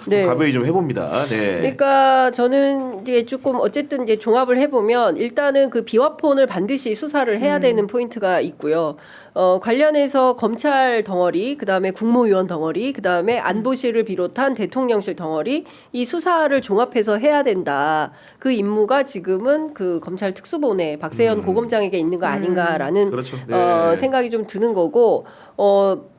네. 가벼이 좀 해봅니다. 네. 그러니까 저는 이제 조금 어쨌든 이제 종합을 해보면 일단은 그 비화폰을 반드시 수사를 해야 되는 포인트가 있고요. 관련해서 검찰 덩어리, 그다음에 국무위원 덩어리, 그다음에 안보실을 비롯한 대통령실 덩어리 이 수사를 종합해서 해야 된다. 그 임무가 지금은 그 검찰 특수본에 박세현 고검장에게 있는 거 아닌가라는 그렇죠. 네. 생각이 좀 드는 거고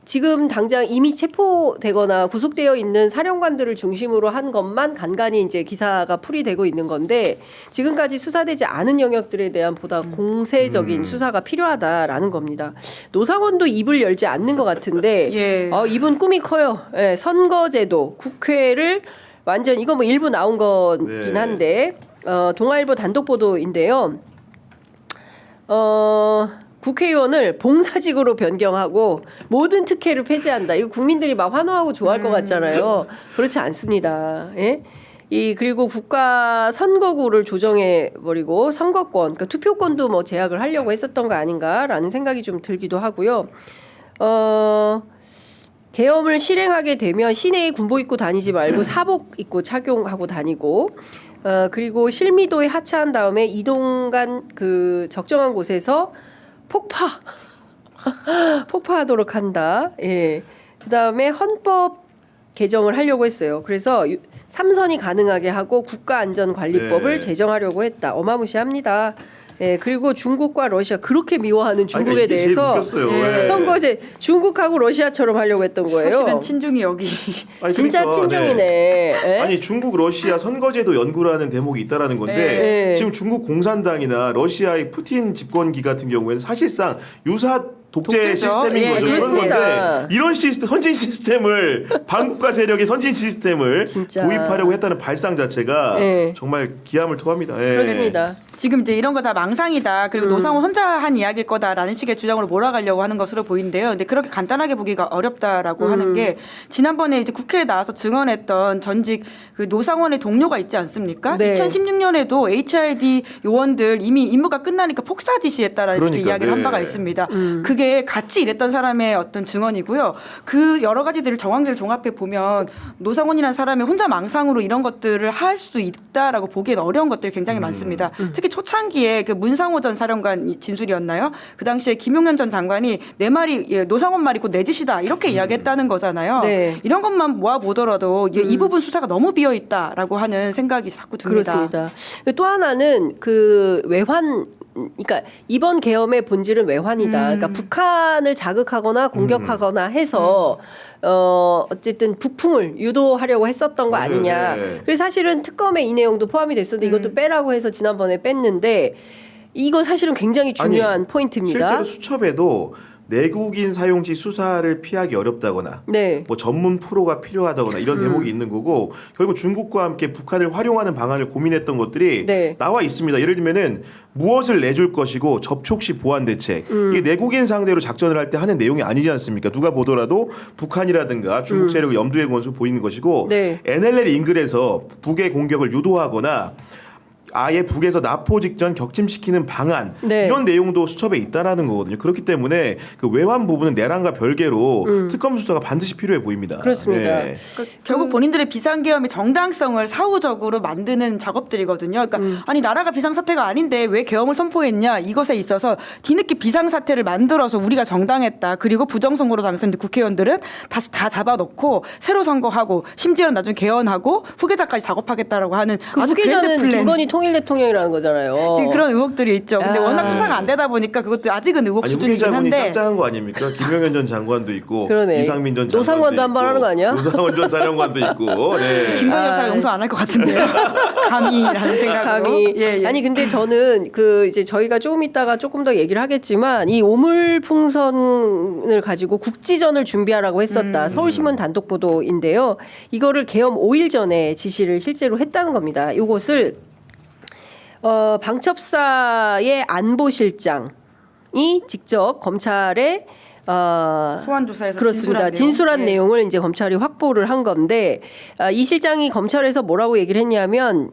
지금 당장 이미 체포되거나 구속되어 있는 사령관들을 중심으로 한 것만 간간히 이제 기사가 풀이되고 있는 건데 지금까지 수사되지 않은 영역들에 대한 보다 공세적인 수사가 필요하다라는 겁니다. 노상원도 입을 열지 않는 것 같은데 예. 입은 꿈이 커요. 예, 선거제도, 국회를 완전 이거 뭐 일부 나온 거긴 네. 한데 동아일보 단독 보도인데요. 국회의원을 봉사직으로 변경하고 모든 특혜를 폐지한다. 이거 국민들이 막 환호하고 좋아할 것 같잖아요. 그렇지 않습니다. 예? 그리고 국가 선거구를 조정해 버리고 선거권, 그러니까 투표권도 뭐 제약을 하려고 했었던 거 아닌가라는 생각이 좀 들기도 하고요. 계엄을 실행하게 되면 시내에 군복 입고 다니지 말고 사복 입고 착용하고 다니고. 그리고 실미도에 하차한 다음에 이동간 그 적정한 곳에서 폭파하도록 한다. 예. 그다음에 헌법 개정을 하려고 했어요. 그래서 3선이 가능하게 하고 국가안전관리법을 네. 제정하려고 했다. 어마무시합니다. 예, 그리고 중국과 러시아 그렇게 미워하는 중국에 이게 제일 대해서 웃겼어요. 네. 선거제 중국하고 러시아처럼 하려고 했던 거예요. 사실은 친중이 여기. 아니, 진짜 그러니까, 친중이네. 네. 예? 아니 중국 러시아 선거제도 연구라는 대목이 있다라는 건데 네. 지금 중국 공산당이나 러시아의 푸틴 집권기 같은 경우에는 사실상 유사 독재 독재죠. 시스템인 예, 거죠. 그런 그렇습니다. 건데 이런 시스템, 선진 시스템을 반국가 세력의 선진 시스템을 진짜. 도입하려고 했다는 발상 자체가 예. 정말 기함을 토합니다. 예. 그렇습니다. 지금 이제 이런 거 다 망상이다. 그리고 노상원 혼자 한 이야기일 거다라는 식의 주장으로 몰아가려고 하는 것으로 보이는데요. 근데 그렇게 간단하게 보기가 어렵다라고 하는 게 지난번에 이제 국회에 나와서 증언했던 전직 그 노상원의 동료가 있지 않습니까? 네. 2016년에도 HID 요원들 이미 임무가 끝나니까 폭사 지시했다라는 식의 그러니까, 이야기를 한 네. 바가 있습니다. 그게 같이 일했던 사람의 어떤 증언이고요. 그 여러 가지들을 정황들을 종합해 보면 노상원이라는 사람이 혼자 망상으로 이런 것들을 할 수 있다라고 보기엔 어려운 것들이 굉장히 많습니다. 특히 초창기에 그 문상호 전 사령관 진술이었나요? 그 당시에 김용현 전 장관이 내 말이 노상원 말이 곧 내 짓이다 이렇게 이야기했다는 거잖아요. 네. 이런 것만 모아 보더라도 이 부분 수사가 너무 비어 있다라고 하는 생각이 자꾸 듭니다. 그렇습니다. 또 하나는 그 외환, 그러니까 이번 계엄의 본질은 외환이다. 그러니까 북한을 자극하거나 공격하거나 해서 어쨌든 북풍을 유도하려고 했었던 거 아니냐. 네. 그래서 사실은 특검에 이 내용도 포함이 됐었는데 이것도 빼라고 해서 지난번에 뺐는데 이거 사실은 굉장히 중요한 포인트입니다. 실제로 수첩에도 내국인 사용 시 수사를 피하기 어렵다거나 네. 뭐 전문 프로가 필요하다거나 이런 대목이 있는 거고 결국 중국과 함께 북한을 활용하는 방안을 고민했던 것들이 네. 나와 있습니다. 예를 들면은 무엇을 내줄 것이고 접촉 시 보안 대책 이게 내국인 상대로 작전을 할 때 하는 내용이 아니지 않습니까? 누가 보더라도 북한이라든가 중국 세력을 염두에 두면서 보이는 것이고 네. NLL 인근에서 북의 공격을 유도하거나 아예 북에서 납포 직전 격침시키는 방안 네. 이런 내용도 수첩에 있다라는 거거든요. 그렇기 때문에 그 외환 부분은 내란과 별개로 특검 수사가 반드시 필요해 보입니다. 그렇습니다. 네. 그러니까 결국 본인들의 비상계엄의 정당성을 사후적으로 만드는 작업들이거든요. 그러니까 아니 나라가 비상사태가 아닌데 왜 계엄을 선포했냐 이것에 있어서 뒤늦게 비상사태를 만들어서 우리가 정당했다. 그리고 부정선거로 당선된 국회의원들은 다시 다 잡아놓고 새로 선거하고 심지어는 나중에 개헌하고 후계자까지 작업하겠다라고 하는 그 아주 후계자는 그랜드 플랜. 김건희 통일 대통령이라는 거잖아요. 지금 그런 의혹들이 있죠. 근데 아. 워낙 수사가 안 되다 보니까 그것도 아직은 의혹 아니 수준이긴 후계자분이 한데 짱짱한 거 아닙니까? 김용현 전 장관도 있고 그러네. 이상민 전 장관도 노상원도 있고, 한 번 하는 거 아니야? 노상원 전 사령관도 있고 네. 김건희 여사가 아. 용서 안 할 것 같은데요. 감히라는 생각으로. 감히. 예, 예. 아니 근데 저는 그 이제 저희가 조금 이따가 조금 더 얘기를 하겠지만 이 오물풍선을 가지고 국지전을 준비하라고 했었다. 서울신문 단독 보도인데요. 이거를 계엄 5일 전에 지시를 실제로 했다는 겁니다. 이것을 방첩사의 안보실장이 직접 검찰에 소환 조사에서 그렇습니다. 진술한 내용을 이제 검찰이 확보를 한 건데 이 실장이 검찰에서 뭐라고 얘기를 했냐면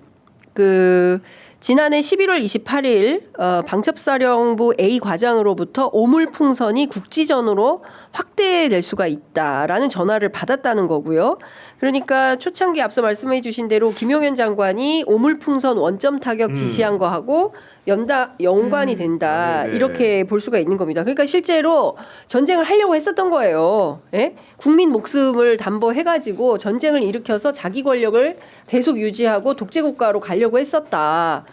그 지난해 11월 28일 방첩사령부 A 과장으로부터 오물풍선이 국지전으로 확대될 수가 있다라는 전화를 받았다는 거고요. 그러니까 초창기 앞서 말씀해 주신 대로 김용현 장관이 오물풍선 원점 타격 지시한 거하고 연관이 된다. 네. 이렇게 볼 수가 있는 겁니다. 그러니까 실제로 전쟁을 하려고 했었던 거예요. 예? 국민 목숨을 담보해가지고 전쟁을 일으켜서 자기 권력을 계속 유지하고 독재국가로 가려고 했었다.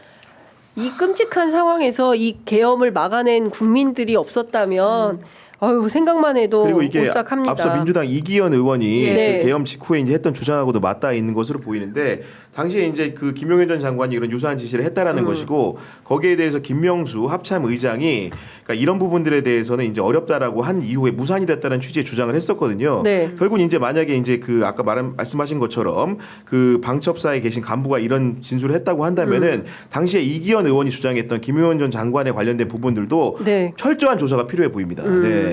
이 끔찍한 상황에서 이 계엄을 막아낸 국민들이 없었다면 어휴, 생각만 해도 그리고 이게 오싹합니다. 앞서 민주당 이기현 의원이 네. 그 계엄 직후에 이제 했던 주장하고도 맞닿아 있는 것으로 보이는데 당시에 이제 그 김용현 전 장관이 이런 유사한 지시를 했다라는 것이고 거기에 대해서 김명수 합참 의장이 그러니까 이런 부분들에 대해서는 이제 어렵다라고 한 이후에 무산이 됐다는 취지의 주장을 했었거든요. 네. 결국은 이제 만약에 이제 그 아까 말씀하신 것처럼 그 방첩사에 계신 간부가 이런 진술을 했다고 한다면은 당시에 이기현 의원이 주장했던 김용현 전 장관에 관련된 부분들도 네. 철저한 조사가 필요해 보입니다. 네.